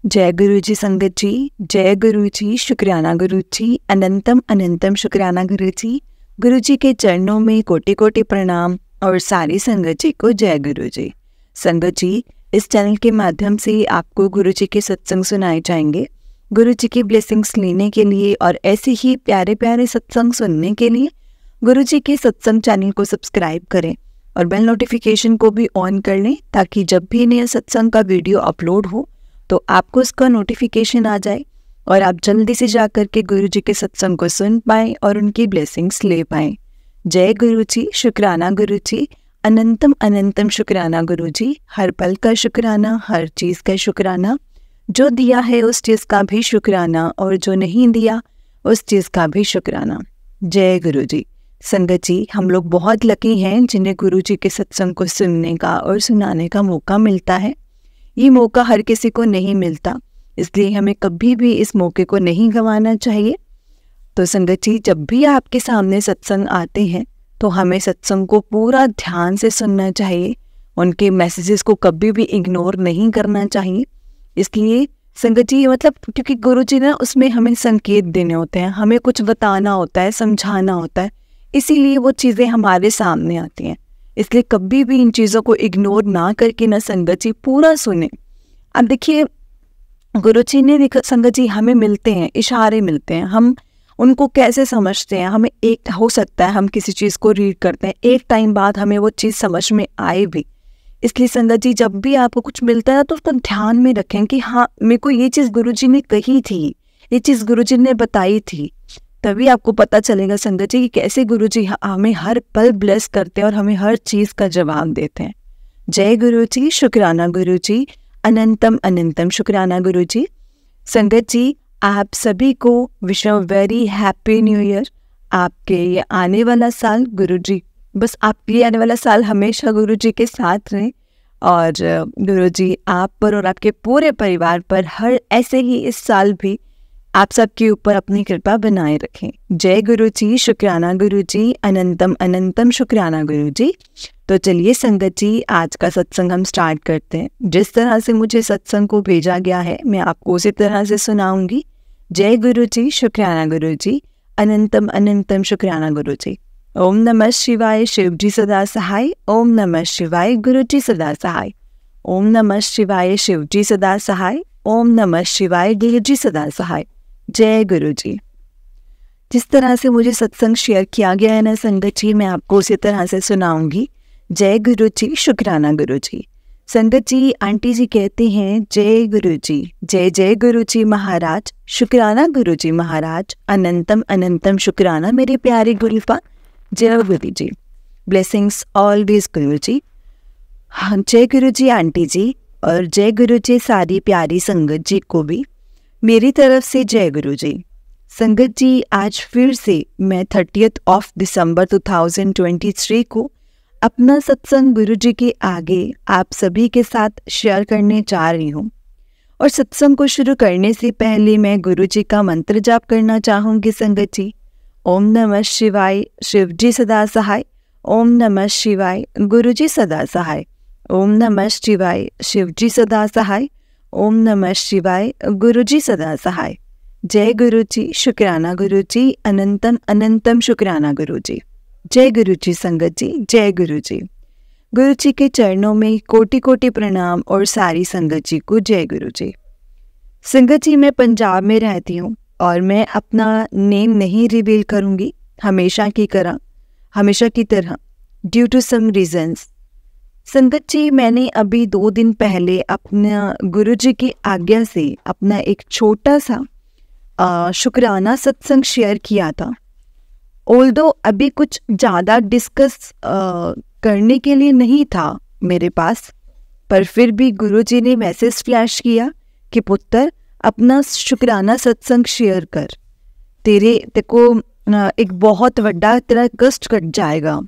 जय गुरु जी संगत जी, जय गुरु जी, शुक्राना गुरु जी, अनंतम अनंतम शुक्राना गुरु जी। गुरु जी के चरणों में कोटि कोटि प्रणाम और सारी संगत जी को जय गुरु जी। संगत जी, इस चैनल के माध्यम से आपको गुरु जी के सत्संग सुनाए जाएंगे। गुरु जी की ब्लेसिंग्स लेने के लिए और ऐसे ही प्यारे प्यारे सत्संग सुनने के लिए गुरु जी के सत्संग चैनल को सब्सक्राइब करें और बेल नोटिफिकेशन को भी ऑन कर लें, ताकि जब भी नया सत्संग का वीडियो अपलोड हो तो आपको इसका नोटिफिकेशन आ जाए और आप जल्दी से जा कर के गुरु जी के सत्संग को सुन पाएं और उनकी ब्लेसिंग्स ले पाएं। जय गुरु जी, शुक्राना गुरु जी, अनंतम अनंतम शुक्राना गुरु जी। हर पल का शुक्राना, हर चीज़ का शुक्राना। जो दिया है उस चीज़ का भी शुक्राना और जो नहीं दिया उस चीज़ का भी शुक्राना। जय गुरु जी। संगत जी, हम लोग बहुत लकी हैं जिन्हें गुरु जी के सत्संग को सुनने का और सुनाने का मौका मिलता है। ये मौका हर किसी को नहीं मिलता, इसलिए हमें कभी भी इस मौके को नहीं गंवाना चाहिए। तो संगत जी, जब भी आपके सामने सत्संग आते हैं तो हमें सत्संग को पूरा ध्यान से सुनना चाहिए, उनके मैसेजेस को कभी भी इग्नोर नहीं करना चाहिए। इसलिए संगत जी, मतलब क्योंकि गुरु जी ना उसमें हमें संकेत देने होते हैं, हमें कुछ बताना होता है, समझाना होता है, इसीलिए वो चीज़ें हमारे सामने आती हैं। इसलिए कभी भी इन चीज़ों को इग्नोर ना करके ना संगत जी पूरा सुने। अब देखिए, गुरु जी ने देखा संगत जी, हमें मिलते हैं, इशारे मिलते हैं, हम उनको कैसे समझते हैं। हमें एक हो सकता है हम किसी चीज़ को रीड करते हैं, एक टाइम बाद हमें वो चीज़ समझ में आए भी। इसलिए संगत जी, जब भी आपको कुछ मिलता है तो उसको ध्यान में रखें कि हाँ, मेरे को ये चीज़ गुरु जी ने कही थी, ये चीज़ गुरु जी ने बताई थी। तभी आपको पता चलेगा संगत जी कि कैसे गुरु जी हमें हर पल ब्लेस करते हैं और हमें हर चीज़ का जवाब देते हैं। जय गुरु जी, शुक्राना गुरु जी, अनंतम अनंतम शुक्राना गुरु जी। संगत जी, आप सभी को wish very happy new year. आपके ये आने वाला साल गुरु जी, बस आपके आने वाला साल हमेशा गुरु जी के साथ रहें और गुरु जी आप पर और आपके पूरे परिवार पर हर ऐसे ही इस साल भी आप सबके ऊपर अपनी कृपा बनाए रखें। जय गुरु जी, शुक्राना गुरु जी, अनंतम अनंतम शुक्राना गुरु जी। तो चलिए संगत जी, आज का सत्संग हम स्टार्ट करते हैं। जिस तरह से मुझे सत्संग को भेजा गया है मैं आपको उसी तरह से सुनाऊंगी। जय गुरु जी, शुक्राना गुरु जी, अनंतम अनंतम शुक्राना गुरु जी। ओम नमः शिवाय, शिव जी सदा सहाय। ओम नमः शिवाय, गुरु जी सदा सहाय। ओम नमः शिवाय, शिव जी सदा सहाय। ओम नमः शिवाय, गुरु जी सदा सहाय। जय गुरु जी। जिस तरह से मुझे सत्संग शेयर किया गया है ना संगत जी, मैं आपको उसी तरह से सुनाऊंगी। जय गुरु जी, शुक्राना गुरु जी। संगत जी, आंटी जी कहते हैं जय गुरु जी, जय जय गुरु जी महाराज, शुक्राना गुरु जी महाराज, अनंतम अनंतम शुक्राना मेरे प्यारे गुरुपा। जय गुरु जी, ब्लेसिंग्स ऑलवेज गुरु जी। हाँ, जय गुरु जी आंटी जी, और जय गुरु जी सारी प्यारी संगत जी को भी मेरी तरफ से जय गुरु जी। संगत जी, आज फिर से मैं 30 दिसंबर 2023 को अपना सत्संग गुरु जी के आगे आप सभी के साथ शेयर करने जा रही हूँ। और सत्संग को शुरू करने से पहले मैं गुरु जी का मंत्र जाप करना चाहूँगी संगत जी। ओम नमः शिवाय, शिव जी सदा सहाय। ओम नमः शिवाय, गुरु जी सदा सहाय। ओम नमः शिवाय, शिव जी सदा सहाय। ओम नमः शिवाय, गुरु जी सदा सहाय। जय गुरु जी, शुक्राना गुरु जी, अनंतम अनंतम शुक्राना गुरु जी। जय गुरु जी संगत जी, जय गुरु जी। गुरु जी के चरणों में कोटि कोटि प्रणाम और सारी संगत जी को जय गुरु जी। संगत जी, मैं पंजाब में रहती हूँ और मैं अपना नेम नहीं रिवील करूँगी हमेशा की तरह ड्यू टू सम रीजंस। संगत जी, मैंने अभी 2 दिन पहले अपना गुरु जी की आज्ञा से अपना एक छोटा सा शुक्राना सत्संग शेयर किया था। ऑल्दो अभी कुछ ज़्यादा डिस्कस करने के लिए नहीं था मेरे पास, पर फिर भी गुरु जी ने मैसेज फ्लैश किया कि पुत्र, अपना शुक्राना सत्संग शेयर कर, तेरे को एक बहुत बड़ा तेरा कष्ट कट जाएगा।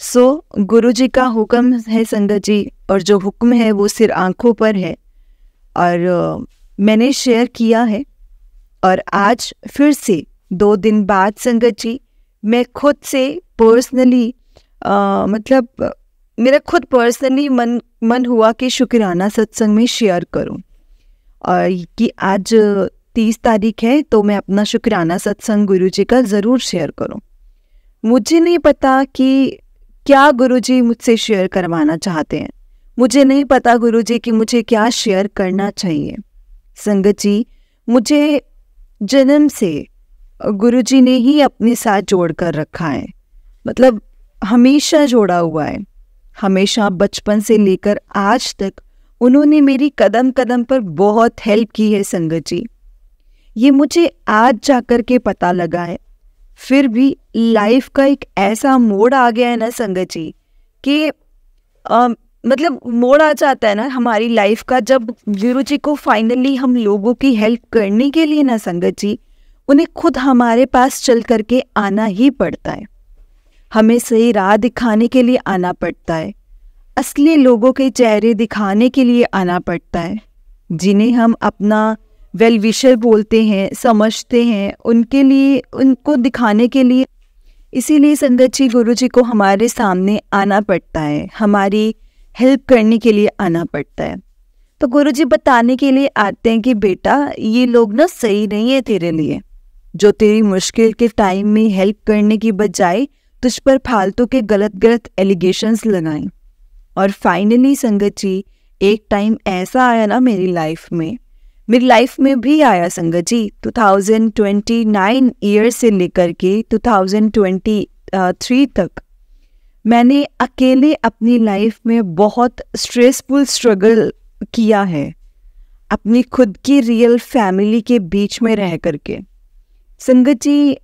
सो गुरु जी का हुक्म है संगत जी, और जो हुक्म है वो सिर आंखों पर है, और मैंने शेयर किया है। और आज फिर से 2 दिन बाद संगत जी, मैं खुद से पर्सनली मतलब मेरा खुद पर्सनली मन हुआ कि शुक्राना सत्संग में शेयर करूं। और कि आज 30 तारीख है तो मैं अपना शुक्राना सत्संग गुरुजी का ज़रूर शेयर करूं। मुझे नहीं पता कि क्या गुरुजी मुझसे शेयर करवाना चाहते हैं, मुझे नहीं पता गुरुजी कि मुझे क्या शेयर करना चाहिए। संगत जी, मुझे जन्म से गुरुजी ने ही अपने साथ जोड़ कर रखा है, मतलब हमेशा जोड़ा हुआ है। हमेशा बचपन से लेकर आज तक उन्होंने मेरी कदम कदम पर बहुत हेल्प की है। संगत जी, ये मुझे आज जाकर के पता लगा है। फिर भी लाइफ का एक ऐसा मोड़ आ गया है ना संगत जी कि मतलब मोड़ आ जाता है ना हमारी लाइफ का, जब गुरुजी को फाइनली हम लोगों की हेल्प करने के लिए ना संगत जी उन्हें खुद हमारे पास चल करके आना ही पड़ता है। हमें सही राह दिखाने के लिए आना पड़ता है, असली लोगों के चेहरे दिखाने के लिए आना पड़ता है, जिन्हें हम अपना वेल विशर बोलते हैं, समझते हैं, उनके लिए, उनको दिखाने के लिए। इसीलिए संगत जी गुरुजी को हमारे सामने आना पड़ता है, हमारी हेल्प करने के लिए आना पड़ता है। तो गुरुजी बताने के लिए आते हैं कि बेटा ये लोग ना सही नहीं है तेरे लिए, जो तेरी मुश्किल के टाइम में हेल्प करने की बजाय तुझ पर फालतू के गलत गलत एलिगेशंस लगाएं। और फाइनली संगत जी एक टाइम ऐसा आया ना मेरी लाइफ में भी आया संगत जी। 2029 ईयर से लेकर के 2023 तक मैंने अकेले अपनी लाइफ में बहुत स्ट्रेसफुल स्ट्रगल किया है, अपनी खुद की रियल फैमिली के बीच में रह करके। संगत जी,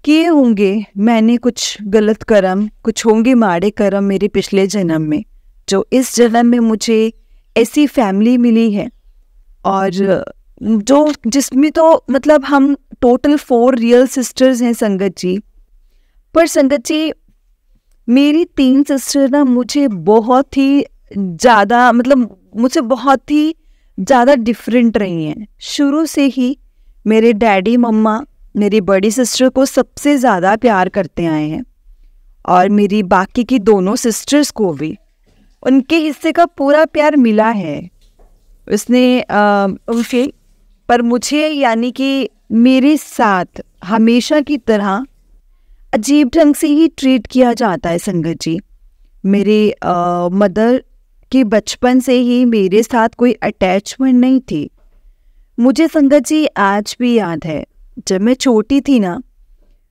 किए होंगे मैंने कुछ गलत कर्म, कुछ होंगे माड़े कर्म मेरे पिछले जन्म में, जो इस जन्म में मुझे ऐसी फैमिली मिली है, और जो जिसमें तो मतलब हम टोटल 4 रियल सिस्टर्स हैं संगत जी। पर संगत जी मेरी 3 सिस्टर ना मुझे बहुत ही ज़्यादा, मतलब मुझसे बहुत ही ज़्यादा डिफरेंट रही हैं। शुरू से ही मेरे डैडी मम्मा मेरी बड़ी सिस्टर को सबसे ज़्यादा प्यार करते आए हैं, और मेरी बाकी की दोनों सिस्टर्स को भी उनके हिस्से का पूरा प्यार मिला है उसने उनके। पर मुझे यानी कि मेरे साथ हमेशा की तरह अजीब ढंग से ही ट्रीट किया जाता है संगत जी। मेरे मदर के बचपन से ही मेरे साथ कोई अटैचमेंट नहीं थी। मुझे संगत जी आज भी याद है, जब मैं छोटी थी ना,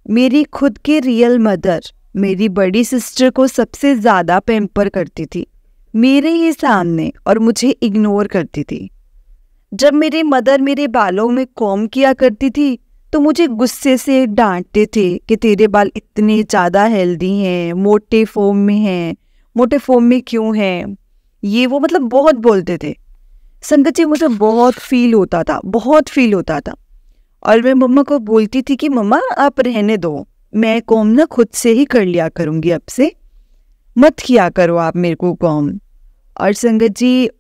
मेरी खुद की रियल मदर मेरी बड़ी सिस्टर को सबसे ज़्यादा पैम्पर करती थी मेरे ही सामने, और मुझे इग्नोर करती थी। जब मेरी मदर मेरे बालों में कॉम्ब किया करती थी तो मुझे गुस्से से डांटते थे कि तेरे बाल इतने ज़्यादा हेल्दी हैं, मोटे फॉर्म में हैं, मोटे फॉर्म में क्यों हैं, ये वो, मतलब बहुत बोलते थे। संगत जी मुझे बहुत फील होता था। और मैं मम्मा को बोलती थी कि मम्मा आप रहने दो, मैं कॉम्ब ना खुद से ही कर लिया करूँगी, अब से मत किया करो आप मेरे को कॉम्ब। और संगत जी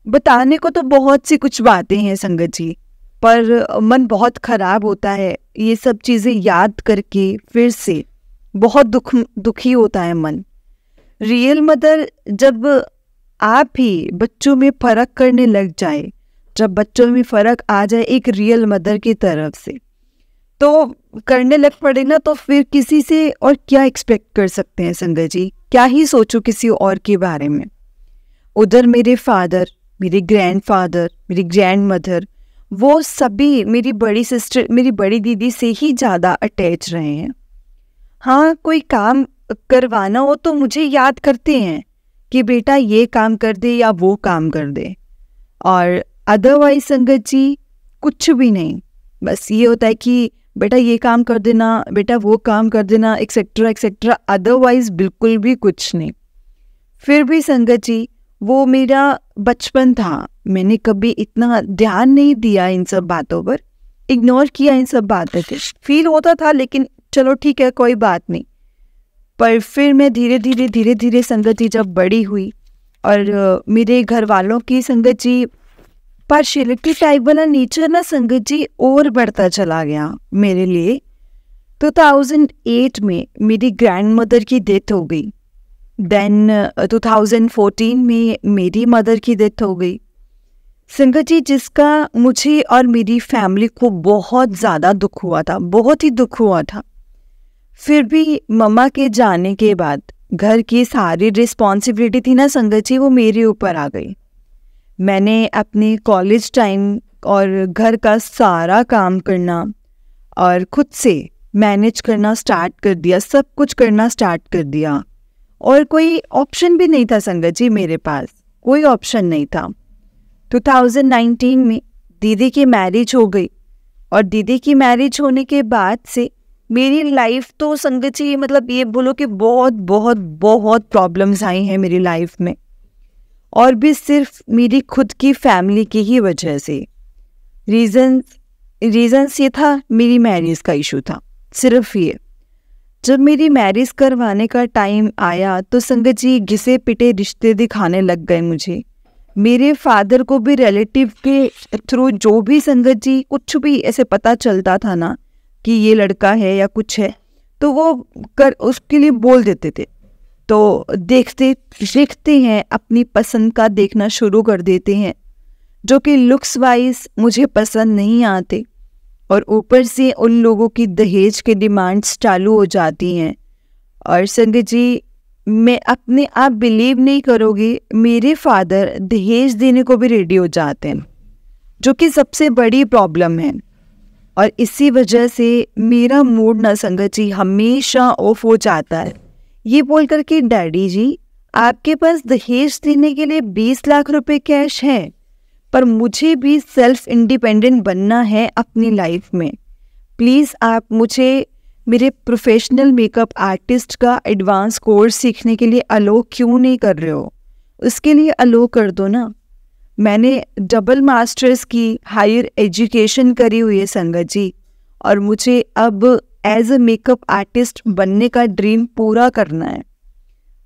बताने को तो बहुत सी कुछ बातें हैं संगत जी, पर मन बहुत ख़राब होता है ये सब चीज़ें याद करके। फिर से बहुत दुखी होता है मन। रियल मदर जब आप ही बच्चों में फ़र्क करने लग जाए, जब बच्चों में फ़र्क आ जाए एक रियल मदर की तरफ से, तो करने लग पड़े ना, तो फिर किसी से और क्या एक्सपेक्ट कर सकते हैं संगत जी, क्या ही सोचो किसी और के बारे में। उधर मेरे फादर, मेरे ग्रैंडफादर, मेरी ग्रैंड मदर, वो सभी मेरी बड़ी सिस्टर, मेरी बड़ी दीदी से ही ज़्यादा अटैच रहे हैं। हाँ, कोई काम करवाना हो तो मुझे याद करते हैं कि बेटा ये काम कर दे या वो काम कर दे, और अदरवाइज संगत जी कुछ भी नहीं। बस ये होता है कि बेटा ये काम कर देना, बेटा वो काम कर देना, एक्सेट्रा एक्सेट्रा, अदरवाइज बिल्कुल भी कुछ नहीं। फिर भी संगत जी वो मेरा बचपन था, मैंने कभी इतना ध्यान नहीं दिया इन सब बातों पर, इग्नोर किया इन सब बातों को। फील होता था लेकिन चलो ठीक है, कोई बात नहीं। पर फिर मैं धीरे धीरे संगत जी जब बड़ी हुई, और मेरे घर वालों की संगत जी पार्शियलिटी टाइप वाला नेचर ना संगत जी और बढ़ता चला गया मेरे लिए। 2008 में मेरी ग्रैंड मदर की डेथ हो गई, देन 2014 में मेरी मदर की डेथ हो गई। संगत जी, जिसका मुझे और मेरी फैमिली को बहुत ज़्यादा दुख हुआ था, बहुत ही दुख हुआ था। फिर भी मम्मा के जाने के बाद घर की सारी रिस्पॉन्सिबिलिटी थी ना संगत जी, वो मेरे ऊपर आ गई। मैंने अपने कॉलेज टाइम और घर का सारा काम करना और खुद से मैनेज करना स्टार्ट कर दिया, सब कुछ करना स्टार्ट कर दिया। और कोई ऑप्शन भी नहीं था संगत जी, मेरे पास कोई ऑप्शन नहीं था। 2019 में दीदी की मैरिज हो गई और दीदी की मैरिज होने के बाद से मेरी लाइफ तो संगत जी, मतलब ये बोलो कि बहुत बहुत बहुत प्रॉब्लम्स आई हैं मेरी लाइफ में, और भी सिर्फ मेरी खुद की फैमिली की ही वजह से। रीजंस ये था, मेरी मैरिज का इशू था, सिर्फ ये। जब मेरी मैरिज करवाने का टाइम आया तो संगत जी घिसे पिटे रिश्ते दिखाने लग गए मुझे। मेरे फादर को भी रिलेटिव के थ्रू जो भी संगत जी कुछ भी ऐसे पता चलता था ना कि ये लड़का है या कुछ है, तो वो उसके लिए बोल देते थे। तो देखते हैं अपनी पसंद का देखना शुरू कर देते हैं, जो कि लुक्स वाइज मुझे पसंद नहीं आते, और ऊपर से उन लोगों की दहेज के डिमांड्स चालू हो जाती हैं। और संगत जी, मैं अपने आप बिलीव नहीं करोगे, मेरे फादर दहेज देने को भी रेडी हो जाते हैं, जो कि सबसे बड़ी प्रॉब्लम है। और इसी वजह से मेरा मूड ना संगत जी हमेशा ऑफ हो जाता है, ये बोल कर के डैडी जी आपके पास दहेज देने के लिए 20 लाख रुपए कैश है, पर मुझे भी सेल्फ इंडिपेंडेंट बनना है अपनी लाइफ में। प्लीज़ आप मुझे मेरे प्रोफेशनल मेकअप आर्टिस्ट का एडवांस कोर्स सीखने के लिए अलो क्यों नहीं कर रहे हो? उसके लिए अलो कर दो ना। मैंने डबल मास्टर्स की हायर एजुकेशन करी हुई है संगत जी, और मुझे अब एज अ मेकअप आर्टिस्ट बनने का ड्रीम पूरा करना है।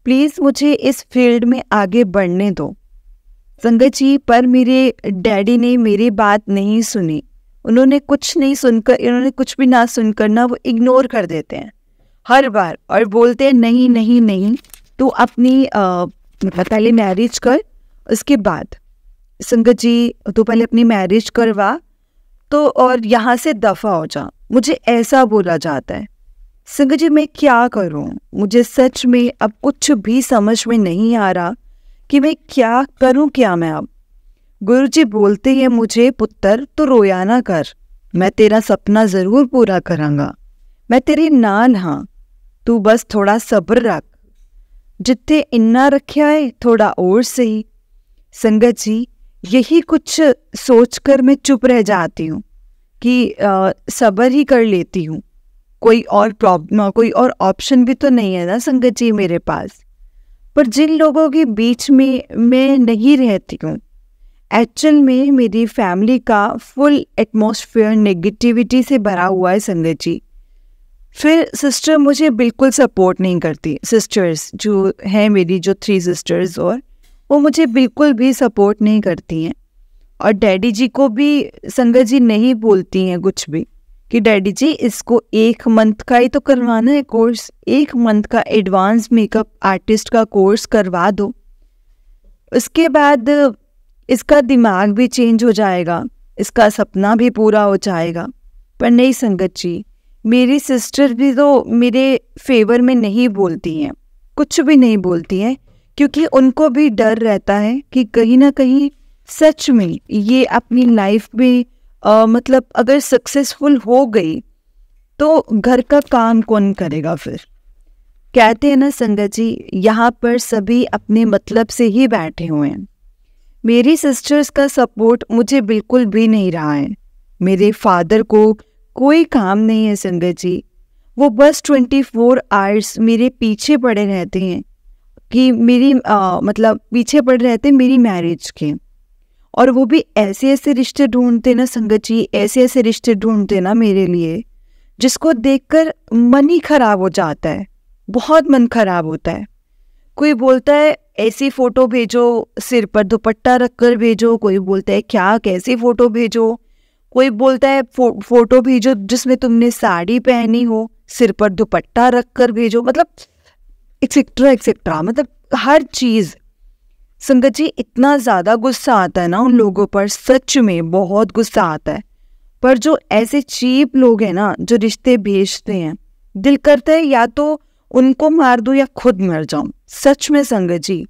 प्लीज़ मुझे इस फील्ड में आगे बढ़ने दो संगत जी। पर मेरे डैडी ने मेरी बात नहीं सुनी, उन्होंने कुछ भी ना सुनकर ना वो इग्नोर कर देते हैं हर बार, और बोलते हैं नहीं नहीं नहीं, तू अपनी पहले मैरिज कर, उसके बाद संगत जी तू पहले अपनी मैरिज करवा तो और यहाँ से दफ़ा हो जा। मुझे ऐसा बोला जाता है। संगत जी मैं क्या करूँ? मुझे सच में अब कुछ भी समझ में नहीं आ रहा कि मैं क्या करूँ, क्या मैं अब। गुरुजी बोलते हैं मुझे, पुत्र तो रोया ना कर, मैं तेरा सपना ज़रूर पूरा करांगा, मैं तेरे नाल हाँ, तू बस थोड़ा सब्र रख, जितने इन्ना रखा है थोड़ा और सही। संगत जी यही कुछ सोचकर मैं चुप रह जाती हूँ कि सब्र ही कर लेती हूँ, कोई और ऑप्शन भी तो नहीं है ना संगत जी मेरे पास। पर जिन लोगों के बीच में मैं नहीं रहती हूँ, एक्चुअल में मेरी फैमिली का फुल एटमॉस्फेयर नेगेटिविटी से भरा हुआ है संगत जी। फिर सिस्टर मुझे बिल्कुल सपोर्ट नहीं करती, सिस्टर्स जो हैं मेरी, जो 3 सिस्टर्स, और वो मुझे बिल्कुल भी सपोर्ट नहीं करती हैं। और डैडी जी को भी संगत जी नहीं बोलती हैं कुछ भी कि डैडी जी इसको 1 मंथ का ही तो करवाना है कोर्स, 1 मंथ का एडवांस मेकअप आर्टिस्ट का कोर्स करवा दो, उसके बाद इसका दिमाग भी चेंज हो जाएगा, इसका सपना भी पूरा हो जाएगा। पर नहीं संगत जी, मेरी सिस्टर भी तो मेरे फेवर में नहीं बोलती हैं, कुछ भी नहीं बोलती हैं, क्योंकि उनको भी डर रहता है कि कहीं ना कहीं सच में ये अपनी लाइफ में मतलब अगर सक्सेसफुल हो गई तो घर का काम कौन करेगा फिर। कहते हैं ना संगत जी, यहाँ पर सभी अपने मतलब से ही बैठे हुए हैं। मेरी सिस्टर्स का सपोर्ट मुझे बिल्कुल भी नहीं रहा है। मेरे फादर को कोई काम नहीं है संगत जी, वो बस 24 आवर्स मेरे पीछे पड़े रहते हैं कि मेरी मतलब पीछे पड़े रहते हैं मेरी मैरिज के। और वो भी ऐसे ऐसे रिश्ते ढूंढते ना संगत जी, ऐसे ऐसे रिश्ते ढूंढते ना मेरे लिए, जिसको देखकर मन ही खराब हो जाता है, बहुत मन खराब होता है। कोई बोलता है ऐसी फ़ोटो भेजो, सिर पर दुपट्टा रख कर भेजो, कोई बोलता है क्या कैसी फ़ोटो भेजो, कोई बोलता है फ़ोटो भेजो जिसमें तुमने साड़ी पहनी हो, सिर पर दुपट्टा रख कर भेजो, मतलब एक्सेट्रा एक्सेट्रा, मतलब हर चीज़। संगत जी इतना ज़्यादा गुस्सा आता है ना उन लोगों पर, सच में बहुत गुस्सा आता है। पर जो ऐसे चीप लोग हैं ना जो रिश्ते बेचते हैं, दिल करता है या तो उनको मार दूं या खुद मर जाऊं। सच में संगत जी,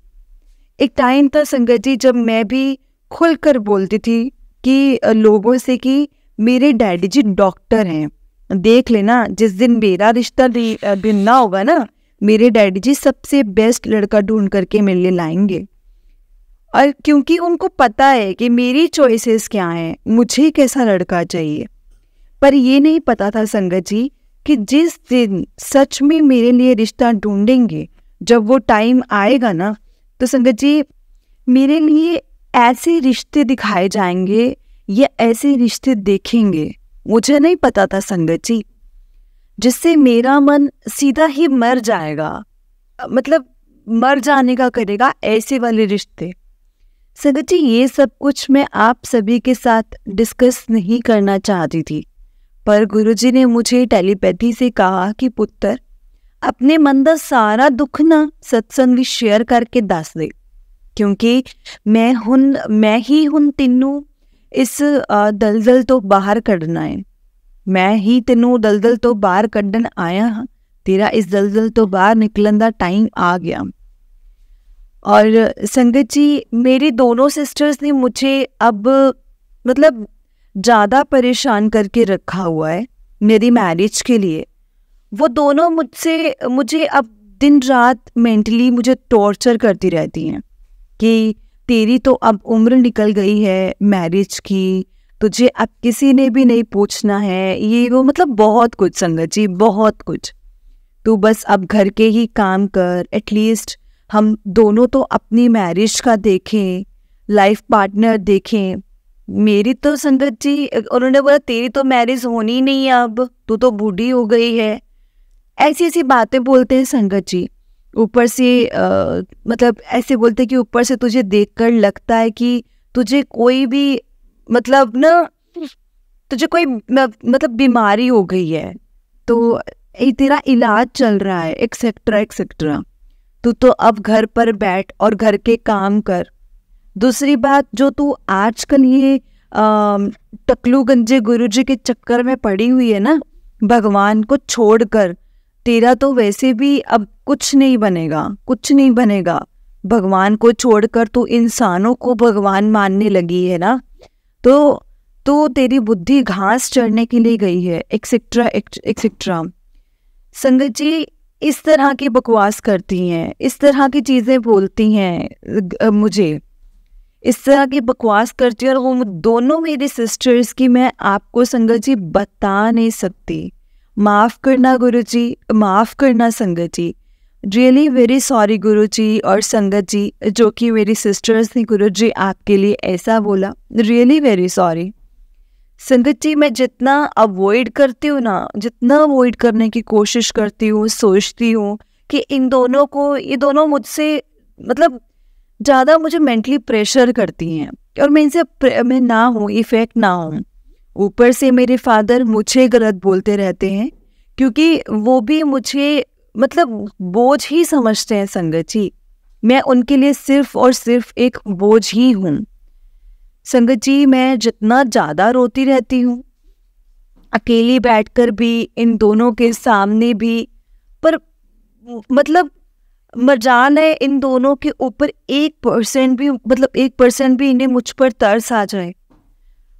एक टाइम था संगत जी जब मैं भी खुलकर बोलती थी कि लोगों से कि मेरे डैडी जी डॉक्टर हैं, देख लेना जिस दिन मेरा रिश्ता दिन ना होगा ना, मेरे डैडी जी सबसे बेस्ट लड़का ढूंढ करके मेरे लिए लाएंगे। और क्योंकि उनको पता है कि मेरी चॉइसेस क्या हैं, मुझे कैसा लड़का चाहिए। पर ये नहीं पता था संगत जी कि जिस दिन सच में मेरे लिए रिश्ता ढूंढेंगे, जब वो टाइम आएगा ना, तो संगत जी मेरे लिए ऐसे रिश्ते दिखाए जाएंगे या ऐसे रिश्ते देखेंगे, मुझे नहीं पता था संगत जी, जिससे मेरा मन सीधा ही मर जाएगा, मतलब मर जाने का करेगा ऐसे वाले रिश्ते। संगत जी ये सब कुछ मैं आप सभी के साथ डिस्कस नहीं करना चाहती थी, पर गुरुजी ने मुझे टेलीपैथी से कहा कि पुत्र अपने मन का सारा दुख ना सत्संग भी शेयर करके दस दे, क्योंकि मैं ही हुन तेनू इस दलदल तो बाहर कढ़ना है, मैं ही तेनू दलदल तो बाहर कढ़न आया हाँ, तेरा इस दलदल तो बाहर निकलन का टाइम आ गया। और संगत जी मेरी दोनों सिस्टर्स ने मुझे अब मतलब ज़्यादा परेशान करके रखा हुआ है मेरी मैरिज के लिए। वो दोनों मुझे अब दिन रात मेंटली मुझे टॉर्चर करती रहती हैं कि तेरी तो अब उम्र निकल गई है मैरिज की, तुझे अब किसी ने भी नहीं पूछना है, ये वो मतलब बहुत कुछ संगत जी, बहुत कुछ। तू बस अब घर के ही काम कर, एटलीस्ट हम दोनों तो अपनी मैरिज का देखें, लाइफ पार्टनर देखें। मेरी तो संगत जी उन्होंने बोला तेरी तो मैरिज होनी ही नहीं है, अब तू तो बूढ़ी हो गई है, ऐसी ऐसी बातें बोलते हैं संगत जी। ऊपर से मतलब ऐसे बोलते हैं कि ऊपर से तुझे देखकर लगता है कि तुझे कोई भी मतलब ना तुझे कोई मतलब बीमारी हो गई है, तो तेरा इलाज चल रहा है, एक्सेट्रा एक्सेट्रा। तू तो अब घर पर बैठ और घर के काम कर। दूसरी बात, जो तू आजकल ये टकलू गंजे गुरुजी के चक्कर में पड़ी हुई है ना, भगवान को छोड़कर, तेरा तो वैसे भी अब कुछ नहीं बनेगा, कुछ नहीं बनेगा। भगवान को छोड़कर तू इंसानों को भगवान मानने लगी है ना, तो तेरी बुद्धि घास चढ़ने के लिए गई है, एक्सेट्रा एक्सेट्रा। संगत जी इस तरह की बकवास करती हैं, इस तरह की चीज़ें बोलती हैं, मुझे इस तरह की बकवास करती है। और वो दोनों मेरी सिस्टर्स की मैं आपको संगत जी बता नहीं सकती। माफ़ करना गुरुजी, माफ़ करना संगत जी, रियली वेरी सॉरी गुरुजी और संगत जी, जो कि मेरी सिस्टर्स ने गुरुजी आपके लिए ऐसा बोला, रियली वेरी सॉरी। संगत जी मैं जितना अवॉइड करती हूँ ना, जितना अवॉइड करने की कोशिश करती हूँ, सोचती हूँ कि इन दोनों को, ये दोनों मुझसे मतलब ज़्यादा मुझे मेंटली प्रेशर करती हैं और मैं इनसे मैं ना हूँ, इफेक्ट ना हूँ। ऊपर से मेरे फादर मुझे गलत बोलते रहते हैं, क्योंकि वो भी मुझे मतलब बोझ ही समझते हैं संगत जी। मैं उनके लिए सिर्फ और सिर्फ एक बोझ ही हूँ। संगत जी मैं जितना ज़्यादा रोती रहती हूँ, अकेली बैठकर भी, इन दोनों के सामने भी, पर मतलब मजाल है इन दोनों के ऊपर 1% भी, मतलब 1% भी इन्हें मुझ पर तरस आ जाए।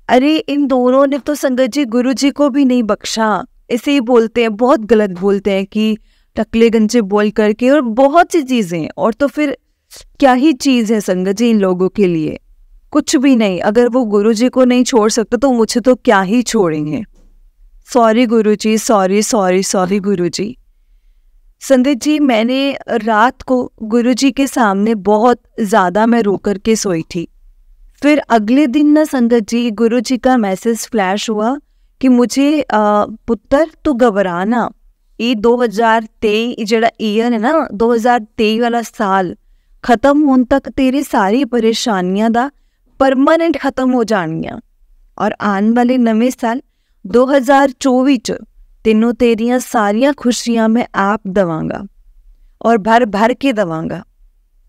अरे इन दोनों ने तो संगत जी गुरुजी को भी नहीं बख्शा। ऐसे ही बोलते हैं, बहुत गलत बोलते हैं कि टकले गंजे बोल करके, और बहुत सी चीज़ें। और तो फिर क्या ही चीज़ है संगत जी इन लोगों के लिए, कुछ भी नहीं। अगर वो गुरुजी को नहीं छोड़ सकते तो मुझे तो क्या ही छोड़ेंगे। सॉरी गुरुजी, सॉरी सॉरी सॉरी गुरुजी। संगत जी मैंने रात को गुरुजी के सामने बहुत ज़्यादा मैं रो कर के सोई थी। फिर अगले दिन ना संगत जी गुरुजी का मैसेज फ्लैश हुआ कि मुझे पुत्र तू घबराना, ये 2023 जड़ा ईयर है ना, 2023 वाला साल खत्म होने तक तेरी सारी परेशानियां दा परमानेंट खत्म हो जानियां, और आने वाले नवे साल 2024 च तेनों तेरियां सारियां खुशियां मैं आप दवांगा और भर भर के दवांगा।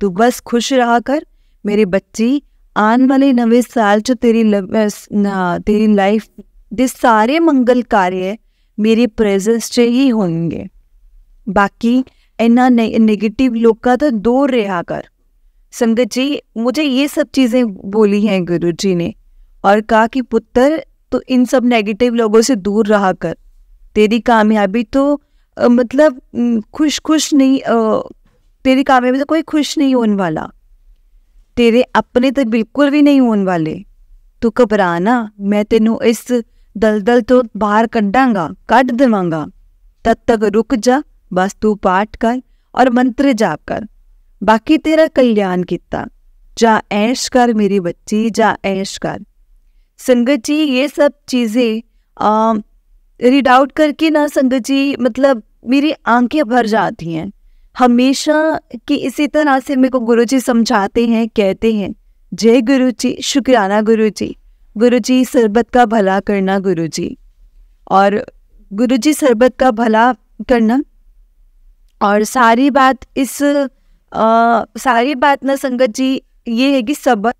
तू बस खुश रहा कर, मेरी बच्ची, आने वाले नवे साल च तेरी लाइफ दे सारे मंगल कार्य मेरी प्रेजेंस च ही होंगे। बाकी इन्ना नेगेटिव लोगों तो दूर रहा कर। संगत जी, मुझे ये सब चीज़ें बोली हैं गुरु जी ने और कहा कि पुत्र तो इन सब नेगेटिव लोगों से दूर रहा कर। तेरी कामयाबी तो मतलब खुश नहीं, तेरी कामयाबी से कोई खुश नहीं होने वाला, तेरे अपने तो बिल्कुल भी नहीं होने वाले। तू घबराना, मैं तेनू इस दलदल तो बाहर कढ़ देवांगा। तब तक रुक जा, बस तू पाठ कर और मंत्र जाप कर, बाकी तेरा कल्याण किता। जा ऐश कर मेरी बच्ची, जा ऐश कर। संगत जी, ये सब चीज़ें रीड आउट करके ना संगत जी, मतलब मेरी आंखें भर जाती हैं हमेशा कि इसी तरह से मेरे को गुरु जी समझाते हैं, कहते हैं जय गुरु जी, शुक्राना गुरु जी सरबत का भला करना गुरु जी। और गुरु जी सरबत का भला करना और सारी बात ना संगत जी ये है कि सब्र,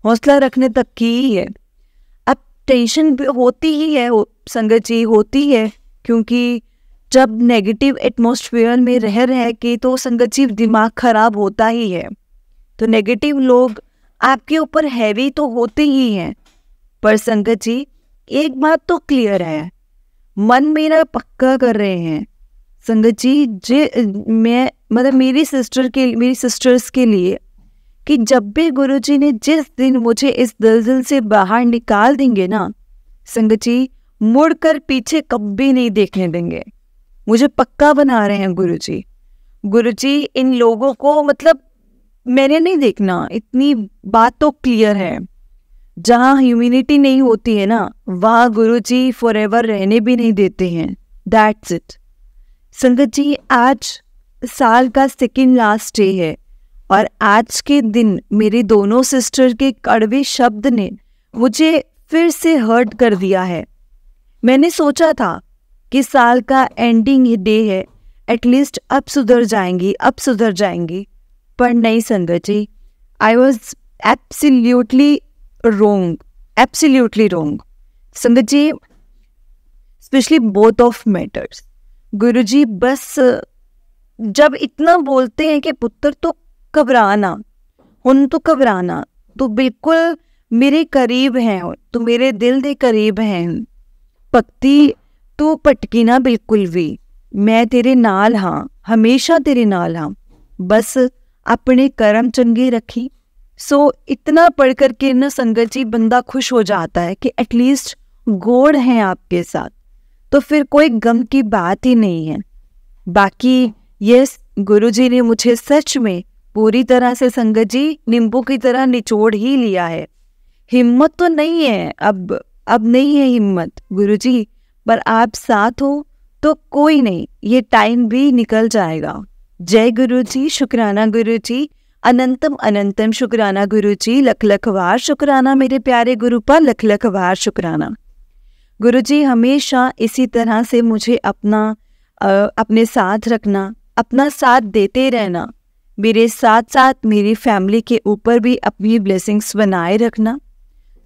हौसला रखने तक की ही है। अब टेंशन होती ही है संगत जी, होती है, क्योंकि जब नेगेटिव एटमॉस्फेयर में रह के तो संगत जी दिमाग खराब होता ही है। तो नेगेटिव लोग आपके ऊपर हैवी तो होते ही हैं, पर संगत जी एक बात तो क्लियर है, मन मेरा पक्का कर रहे हैं संगत जी, मैं मतलब मेरी सिस्टर्स के लिए कि जब भी गुरुजी ने जिस दिन मुझे इस दलदल से बाहर निकाल देंगे ना संगत जी, मुड़कर पीछे कभी नहीं देखने देंगे। मुझे पक्का बना रहे हैं गुरुजी इन लोगों को, मतलब मैंने नहीं देखना, इतनी बात तो क्लियर है। जहाँ ह्यूमैनिटी नहीं होती है ना, वहाँ गुरुजी फॉरएवर रहने भी नहीं देते हैं। दैट्स इट संगत जी। आज साल का सेकंड लास्ट डे है और आज के दिन मेरी दोनों सिस्टर के कड़वे शब्द ने मुझे फिर से हर्ट कर दिया है। मैंने सोचा था कि साल का एंडिंग डे है, एटलीस्ट अब सुधर जाएंगी, पर नहीं संगत जी, आई वॉज एब्सोल्युटली रोंग संगत जी, स्पेशली बोथ ऑफ मैटर्स। गुरुजी बस जब इतना बोलते हैं कि पुत्र तो घबराना, तो बिल्कुल मेरे करीब हैं, तो मेरे दिल के करीब हैं। भक्ति तू भटकी ना बिल्कुल भी, मैं तेरे नाल हाँ, हमेशा तेरे नाल हाँ, बस अपने कर्म चंगे रखी। सो इतना पढ़ करके ना संगत जी बंदा खुश हो जाता है कि एटलीस्ट गॉड हैं आपके साथ, तो फिर कोई गम की बात ही नहीं है। बाकी यस, गुरुजी ने मुझे सच में पूरी तरह से संगत जी नींबू की तरह निचोड़ ही लिया है। हिम्मत तो नहीं है, अब नहीं है हिम्मत गुरुजी, पर आप साथ हो तो कोई नहीं, ये टाइम भी निकल जाएगा। जय गुरुजी, शुक्राना गुरुजी, अनंतम अनंतम शुक्राना गुरुजी, लख लख बार शुक्राना मेरे प्यारे गुरु पर, लख लख बार शुक्राना। गुरुजी हमेशा इसी तरह से मुझे अपने साथ रखना, अपना साथ देते रहना, मेरे साथ साथ मेरी फैमिली के ऊपर भी अपनी ब्लेसिंग्स बनाए रखना।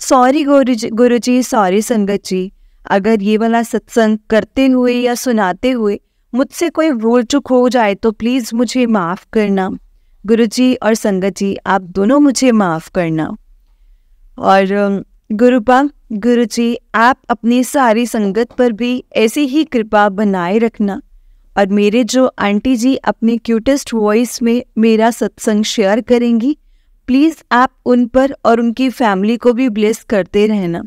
सॉरी गुरुजी, सॉरी संगत जी, अगर ये वाला सत्संग करते हुए या सुनाते हुए मुझसे कोई भूल चूक हो जाए तो प्लीज़ मुझे माफ़ करना गुरुजी, और संगत जी आप दोनों मुझे माफ़ करना। और गुरुजी आप अपनी सारी संगत पर भी ऐसी ही कृपा बनाए रखना। और मेरे जो आंटी जी अपनी क्यूटेस्ट वॉइस में मेरा सत्संग शेयर करेंगी, प्लीज़ आप उन पर और उनकी फैमिली को भी ब्लेस करते रहना।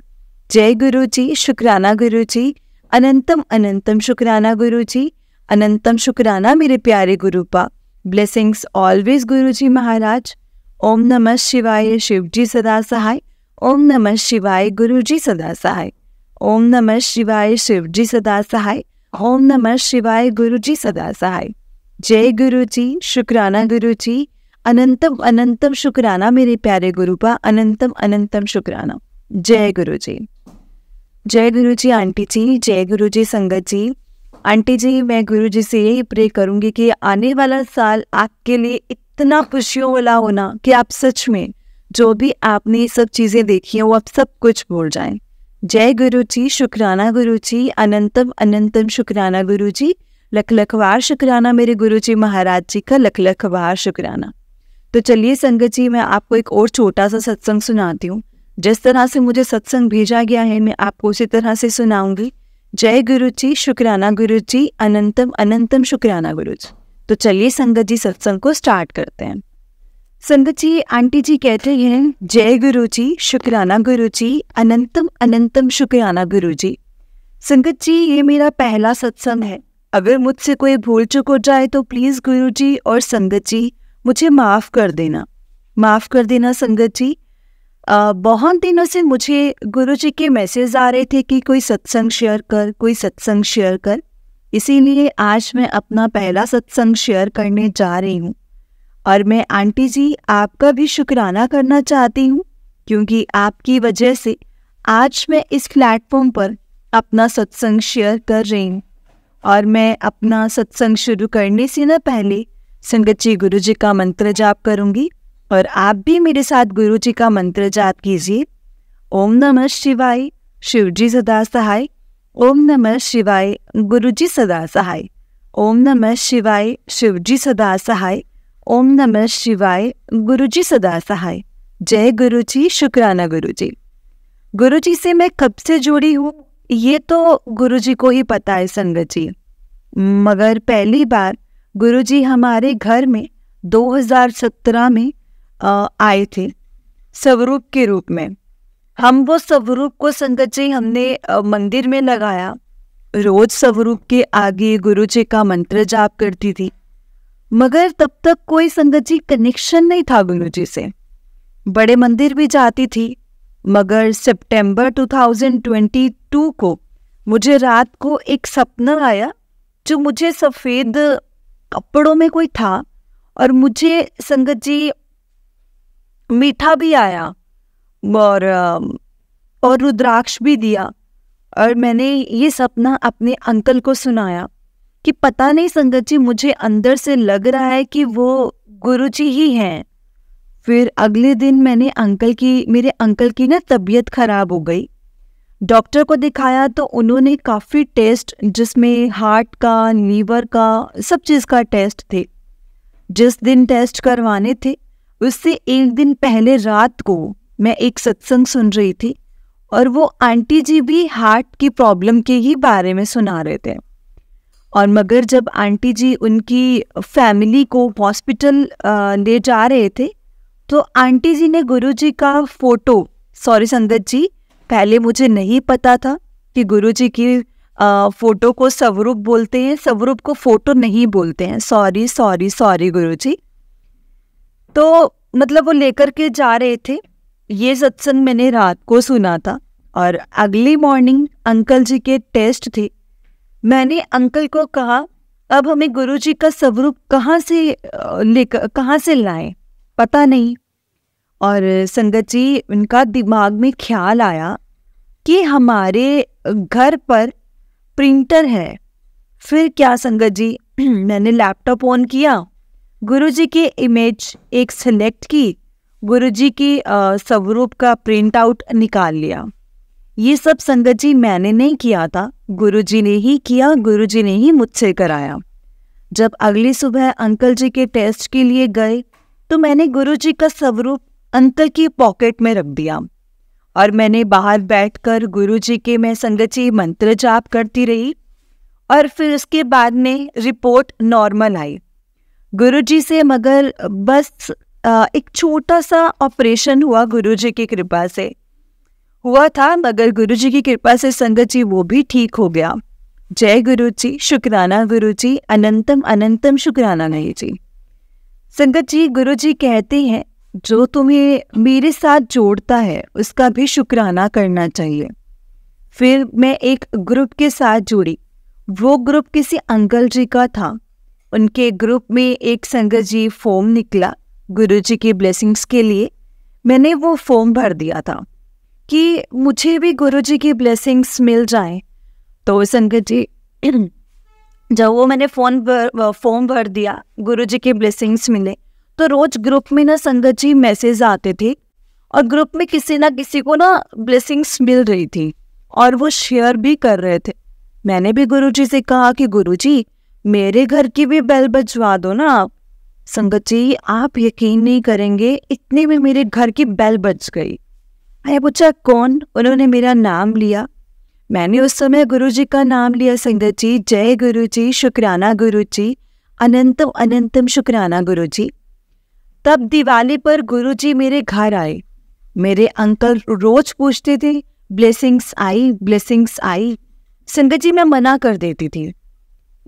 जय गुरुजी, शुक्राना गुरुजी, अनंतम अनंतम शुक्राना गुरुजी, अनंतम शुक्राना मेरे प्यारे गुरुपा। ब्लेसिंग्स ऑलवेज गुरुजी महाराज। ओम नमः शिवाय, शिवजी सदा सहाय। ओम नमः शिवाय, गुरुजी सदा सहाय। ओम नमः शिवाय, शिवजी सदा सहाय। ओम नमः शिवाय, गुरुजी सदा सहाय। जय गुरुजी, शुक्राना गुरुजी, अनंतम अनंतम शुक्राना मेरे प्यारे गुरुपा, अनंतम अनंतम शुक्राना। जय गुरुजी, जय गुरुजी आंटी जी, जय गुरुजी संगत जी। आंटी जी मैं गुरुजी से यही प्रे करूंगी कि आने वाला साल आपके लिए इतना खुशियों वाला होना कि आप सच में जो भी आपने ये सब चीज़ें देखी हैं वो आप सब कुछ भूल जाएं। जय गुरु जी, शुक्राना गुरु जी, अनंतम अनंतम शुक्राना गुरु जी, लख लख बार शुक्राना मेरे गुरु जी महाराज जी का, लख लख बार शुक्राना। तो चलिए संगत जी, मैं आपको एक और छोटा सा सत्संग सुनाती हूँ। जिस तरह से मुझे सत्संग भेजा गया है मैं आपको उसी तरह से सुनाऊंगी। जय गुरु जी, शुक्राना गुरु जी, अनंतम अनंतम शुक्राना गुरु जी। तो चलिए संगत जी, सत्संग को स्टार्ट करते हैं। संगत जी, आंटी जी कहते हैं जय गुरु जी, शुक्राना गुरु जी, अनंतम अनंतम शुक्राना गुरु जी। संगत जी, ये मेरा पहला सत्संग है। अगर मुझसे कोई भूल चूक हो जाए तो प्लीज़ गुरु जी और संगत जी मुझे माफ़ कर देना, माफ़ कर देना संगत जी। बहुत दिनों से मुझे गुरु जी के मैसेज आ रहे थे कि कोई सत्संग शेयर कर, कोई सत्संग शेयर कर। इसीलिए आज मैं अपना पहला सत्संग शेयर करने जा रही हूँ। और मैं आंटी जी आपका भी शुक्राना करना चाहती हूँ, क्योंकि आपकी वजह से आज मैं इस प्लेटफॉर्म पर अपना सत्संग शेयर कर रही हूँ। और मैं अपना सत्संग शुरू करने से न पहले संगत जी गुरु जी का मंत्र जाप करूँगी, और आप भी मेरे साथ गुरु जी का मंत्र जाप कीजिए। ओम नमः शिवाय, शिव जी सदा सहाय। ओम नमः शिवाय, गुरु जी सदा सहाय। ओम नमः शिवाय, शिव जी सदा सहाय। ओम नमः शिवाय, गुरु जी सदा सहाय। जय गुरु जी, शुक्राना गुरु जी। गुरु जी से मैं कब से जुड़ी हूँ ये तो गुरु जी को ही पता है संगत जी, मगर पहली बार गुरु जी हमारे घर में 2017 में आए थे स्वरूप के रूप में। हम वो स्वरूप को संगत जी हमने मंदिर में लगाया। रोज स्वरूप के आगे गुरु जी का मंत्र जाप करती थी, मगर तब तक कोई संगत जी कनेक्शन नहीं था गुरु जी से। बड़े मंदिर भी जाती थी, मगर सितंबर 2022 को मुझे रात को एक सपना आया, जो मुझे सफ़ेद कपड़ों में कोई था और मुझे संगत जी मीठा भी आया और रुद्राक्ष भी दिया। और मैंने ये सपना अपने अंकल को सुनाया कि पता नहीं संगत जी, मुझे अंदर से लग रहा है कि वो गुरुजी ही हैं। फिर अगले दिन मेरे अंकल की ना तबीयत खराब हो गई। डॉक्टर को दिखाया तो उन्होंने काफ़ी टेस्ट, जिसमें हार्ट का, लीवर का, सब चीज़ का टेस्ट थे। जिस दिन टेस्ट करवाने थे उससे एक दिन पहले रात को मैं एक सत्संग सुन रही थी, और वो आंटी जी भी हार्ट की प्रॉब्लम के ही बारे में सुना रहे थे। और मगर जब आंटी जी उनकी फैमिली को हॉस्पिटल ले जा रहे थे तो आंटी जी ने गुरु जी का फोटो, सॉरी संगत जी, पहले मुझे नहीं पता था कि गुरु जी की फोटो को स्वरूप बोलते हैं, स्वरूप को फोटो नहीं बोलते हैं। सॉरी सॉरी सॉरी गुरु जी। तो मतलब वो लेकर के जा रहे थे। ये सत्संग मैंने रात को सुना था, और अगली मॉर्निंग अंकल जी के टेस्ट थे। मैंने अंकल को कहा, अब हमें गुरु जी का स्वरूप कहाँ से लाएं, पता नहीं। और संगत जी, उनका दिमाग में ख्याल आया कि हमारे घर पर प्रिंटर है। फिर क्या संगत जी, मैंने लैपटॉप ऑन किया, गुरुजी की इमेज एक सिलेक्ट की, गुरुजी की स्वरूप का प्रिंट आउट निकाल लिया। ये सब संगत जी मैंने नहीं किया था, गुरुजी ने ही किया, गुरुजी ने ही मुझसे कराया। जब अगली सुबह अंकल जी के टेस्ट के लिए गए तो मैंने गुरुजी का स्वरूप अंकल की पॉकेट में रख दिया, और मैंने बाहर बैठकर गुरुजी के मैं संगत जी मंत्र जाप करती रही। और फिर उसके बाद में रिपोर्ट नॉर्मल आई गुरुजी से, मगर बस एक छोटा सा ऑपरेशन हुआ, गुरुजी की कृपा से हुआ था, मगर गुरुजी की कृपा से संगत जी वो भी ठीक हो गया। जय गुरुजी, शुक्राना गुरुजी, अनंतम अनंतम शुक्राना नहीं जी। संगत जी, गुरुजी कहते हैं जो तुम्हें मेरे साथ जोड़ता है उसका भी शुक्राना करना चाहिए। फिर मैं एक ग्रुप के साथ जुड़ी। वो ग्रुप किसी अंकल जी का था। उनके ग्रुप में एक संगत जी फॉर्म निकला गुरुजी की ब्लेसिंग्स के लिए। मैंने वो फॉर्म भर दिया था कि मुझे भी गुरुजी की ब्लेसिंग्स मिल जाएं। तो संगत जी, जब वो मैंने फॉर्म भर दिया, गुरुजी की ब्लेसिंग्स मिले, तो रोज ग्रुप में ना संगत जी मैसेज आते थे और ग्रुप में किसी ना किसी को ना ब्लेसिंग्स मिल रही थी और वो शेयर भी कर रहे थे। मैंने भी गुरुजी से कहा कि गुरुजी मेरे घर की भी बेल बजवा दो ना आप। संगत जी आप यकीन नहीं करेंगे, इतने में मेरे घर की बेल बज गई। मैंने पूछा कौन? उन्होंने मेरा नाम लिया। मैंने उस समय गुरुजी का नाम लिया संगत जी, जय गुरुजी, शुक्राना गुरुजी, अनंतम अनंतम शुक्राना गुरुजी। तब दिवाली पर गुरुजी मेरे घर आए। मेरे अंकल रोज पूछते थे ब्लेसिंग्स आई, ब्लेसिंग्स आई। संगत जी मैं मना कर देती थी।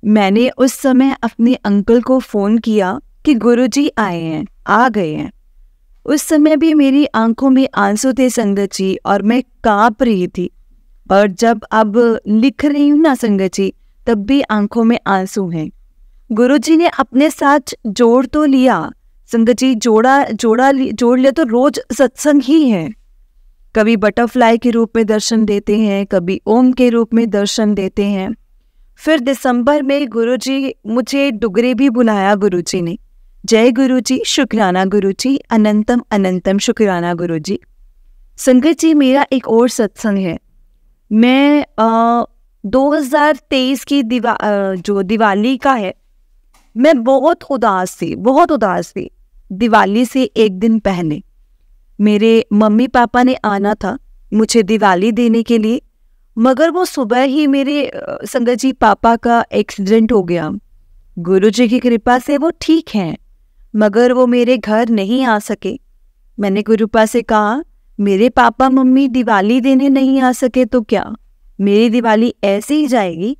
मैंने उस समय अपने अंकल को फ़ोन किया कि गुरुजी आए हैं, आ गए हैं। उस समय भी मेरी आंखों में आंसू थे संगत जी और मैं कांप रही थी। और जब अब लिख रही हूँ ना संगत जी, तब भी आंखों में आंसू हैं। गुरुजी ने अपने साथ जोड़ तो लिया संगत जी, जोड़ लिया तो रोज सत्संग ही है। कभी बटरफ्लाई के रूप में दर्शन देते हैं, कभी ओम के रूप में दर्शन देते हैं। फिर दिसंबर में गुरुजी मुझे डुगरे भी बुलाया गुरुजी ने। जय गुरुजी, शुक्राना गुरुजी, अनंतम अनंतम शुक्राना गुरुजी। संगत जी मेरा एक और सत्संग है। मैं 2023 की जो दिवाली का है, मैं बहुत उदास थी। दिवाली से एक दिन पहले मेरे मम्मी पापा ने आना था मुझे दिवाली देने के लिए, मगर वो सुबह ही मेरे संगत जी पापा का एक्सीडेंट हो गया। गुरुजी की कृपा से वो ठीक हैं, मगर वो मेरे घर नहीं आ सके। मैंने गुरुपा से कहा मेरे पापा मम्मी दिवाली देने नहीं आ सके तो क्या, मेरी दिवाली ऐसे ही जाएगी।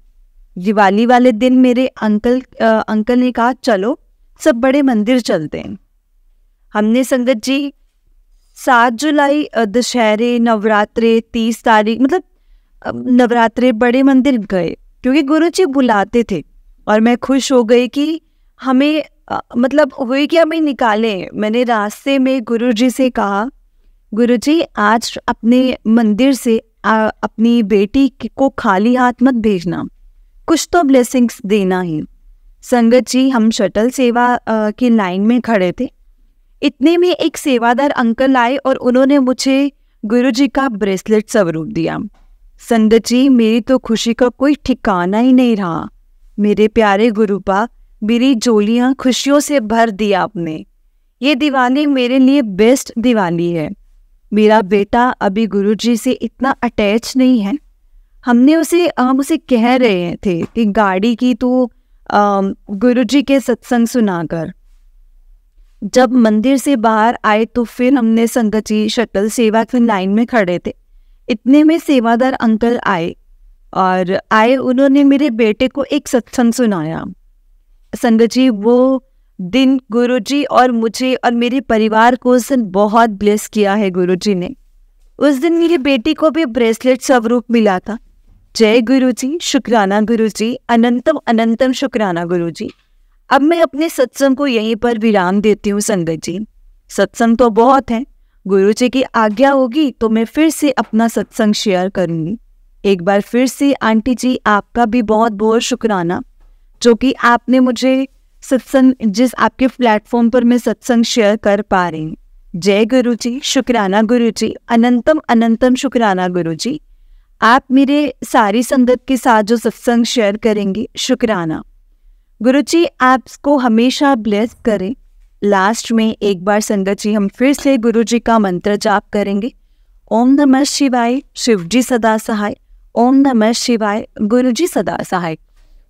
दिवाली वाले दिन मेरे अंकल ने कहा चलो सब बड़े मंदिर चलते हैं। हमने संगत जी 7 जुलाई दशहरे, नवरात्रे, 30 तारीख मतलब नवरात्रे बड़े मंदिर गए क्योंकि गुरुजी बुलाते थे। और मैं खुश हो गई कि हमें मतलब हुई कि हमें निकालें। मैंने रास्ते में गुरुजी से कहा गुरुजी आज अपने मंदिर से अपनी बेटी को खाली हाथ मत भेजना, कुछ तो ब्लेसिंग्स देना ही। संगत जी हम शटल सेवा की लाइन में खड़े थे। इतने में एक सेवादार अंकल आए और उन्होंने मुझे गुरुजी का ब्रेसलेट स्वरूप दिया। संगत जी मेरी तो खुशी का कोई ठिकाना ही नहीं रहा। मेरे प्यारे गुरुपा मेरी झोलियाँ खुशियों से भर दिया आपने। ये दिवाली मेरे लिए बेस्ट दिवाली है। मेरा बेटा अभी गुरुजी से इतना अटैच नहीं है। हम उसे कह रहे थे कि गाड़ी की तो गुरुजी के सत्संग सुनाकर। जब मंदिर से बाहर आए तो फिर हमने संगत जी शटल सेवा की लाइन में खड़े थे। इतने में सेवादार अंकल आए उन्होंने मेरे बेटे को एक सत्संग सुनाया। संगत जी वो दिन गुरुजी और मुझे और मेरे परिवार को उस दिन बहुत ब्लेस किया है गुरुजी ने। उस दिन मेरी बेटी को भी ब्रेसलेट स्वरूप मिला था। जय गुरुजी, शुक्राना गुरुजी, अनंतम अनंतम शुक्राना गुरुजी। अब मैं अपने सत्संग को यहीं पर विराम देती हूँ संगत जी। सत्संग तो बहुत है, गुरुजी की आज्ञा होगी तो मैं फिर से अपना सत्संग शेयर करूँगी। एक बार फिर से आंटी जी आपका भी बहुत बहुत शुक्राना, जो कि आपने मुझे सत्संग जिस आपके प्लेटफॉर्म पर मैं सत्संग शेयर कर पा रही हूँ। जय गुरुजी, शुक्राना गुरुजी, अनंतम अनंतम शुक्राना गुरुजी। आप मेरे सारी संगत के साथ जो सत्संग शेयर करेंगे, शुक्राना। गुरुजी आपको हमेशा ब्लेस करें। लास्ट में एक बार संगत जी हम फिर से गुरुजी का मंत्र जाप करेंगे। ओम नमः शिवाय, शिवजी सदा सहाय। ओम नमः शिवाय, गुरुजी सदा सहाय।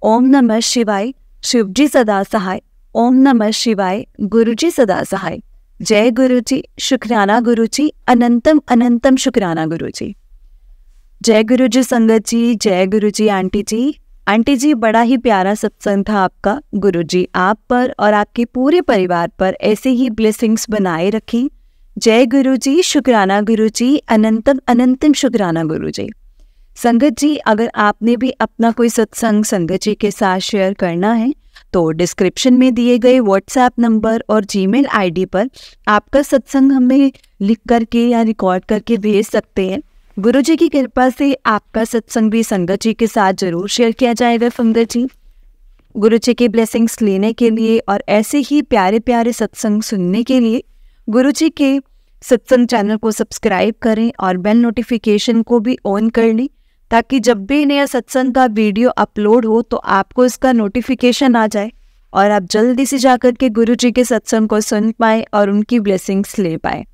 ओम नमः शिवाय, शिवजी सदा सहाय। ओम नमः शिवाय, गुरुजी सदा सहाय। जय गुरुजी, शुक्राना गुरुजी, अनंतम अनंतम शुक्राना गुरुजी। जय गुरुजी संगत जी, जय गुरुजी आंटी जी। आंटी जी बड़ा ही प्यारा सत्संग था आपका। गुरुजी आप पर और आपके पूरे परिवार पर ऐसे ही ब्लेसिंग्स बनाए रखें। जय गुरुजी, शुक्राना गुरुजी, अनंतम अनंतम शुक्राना गुरुजी। संगत जी अगर आपने भी अपना कोई सत्संग संगत जी के साथ शेयर करना है तो डिस्क्रिप्शन में दिए गए व्हाट्सएप नंबर और जीमेल आईडी पर आपका सत्संग हमें लिख करके या रिकॉर्ड करके भेज सकते हैं। गुरुजी की कृपा से आपका सत्संग भी संगत जी के साथ जरूर शेयर किया जाएगा संगत जी। गुरु जी की ब्लेसिंग्स लेने के लिए और ऐसे ही प्यारे प्यारे सत्संग सुनने के लिए गुरु जी के सत्संग चैनल को सब्सक्राइब करें और बेल नोटिफिकेशन को भी ऑन कर लें, ताकि जब भी नया सत्संग का वीडियो अपलोड हो तो आपको इसका नोटिफिकेशन आ जाए और आप जल्दी से जाकर के गुरु जी के सत्संग को सुन पाए और उनकी ब्लेसिंग्स ले पाए।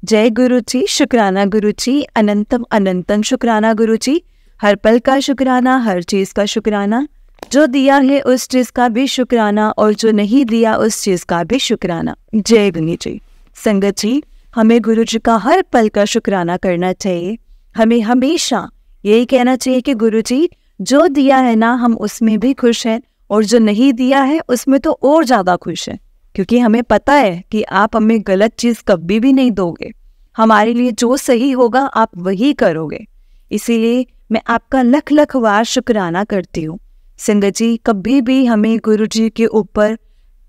जय गुरु जी, शुक्राना गुरु जी, अनंतम अनंतम शुक्राना गुरु जी। हर पल का शुक्राना, हर चीज़ का शुक्राना, जो दिया है उस चीज़ का भी शुक्राना और जो नहीं दिया उस चीज़ का भी शुक्राना। जय गुरु जी। संगत जी, हमें गुरु जी का हर पल का शुक्राना करना चाहिए। हमें हमेशा यही कहना चाहिए कि गुरु जी जो दिया है ना, हम उसमें भी खुश हैं, और जो नहीं दिया है उसमें तो और ज़्यादा खुश हैं, क्योंकि हमें पता है कि आप हमें गलत चीज़ कभी भी नहीं दोगे। हमारे लिए जो सही होगा आप वही करोगे। इसीलिए मैं आपका लख लख बार शुक्राना करती हूँ। संगत जी, कभी भी हमें गुरु जी के ऊपर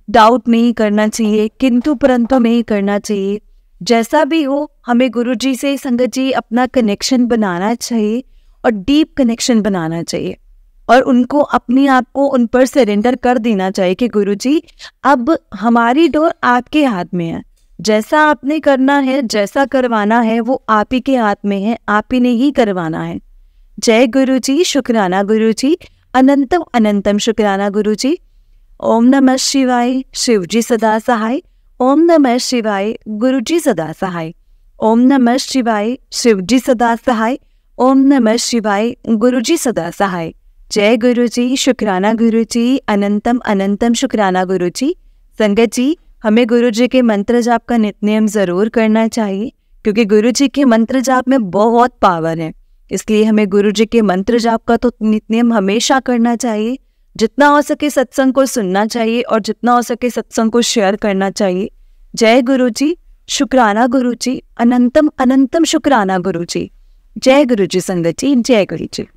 डाउट नहीं करना चाहिए, किंतु परंतु नहीं करना चाहिए। जैसा भी हो, हमें गुरु जी से संगत जी अपना कनेक्शन बनाना चाहिए और डीप कनेक्शन बनाना चाहिए, और उनको अपने आप को उन पर सरेंडर कर देना चाहिए कि गुरु जी अब हमारी डोर आपके हाथ में है। जैसा आपने करना है, जैसा करवाना है, वो आप ही के हाथ में है, आप ही ने ही करवाना है। जय गुरु जी, शुक्राना गुरु जी, अनंतम अनंतम शुक्राना गुरु जी। ओम नमः शिवाय, शिव जी सदा सहाय। ओम नमः शिवाय, गुरु जी सदा सहाय। ओम नमः शिवाय, शिव जी सदा सहाय। ओम नमः शिवाय, गुरु जी सदा सहाय। जय गुरु जी, शुक्राना गुरु जी, अनंतम अनंतम शुक्राना गुरु जी। संगत जी, हमें गुरु जी के मंत्र जाप का नित्यनेम ज़रूर करना चाहिए, क्योंकि गुरु जी के मंत्र जाप में बहुत पावर है। इसलिए हमें गुरु जी के मंत्र जाप का तो नित्यनेम हमेशा करना चाहिए। जितना हो सके सत्संग को सुनना चाहिए और जितना हो सके सत्संग को शेयर करना चाहिए। जय गुरु जी, शुक्राना गुरु जी, अनंतम अनंतम शुक्राना गुरु जी। जय गुरु जी संगत जी, जय गुरु जी।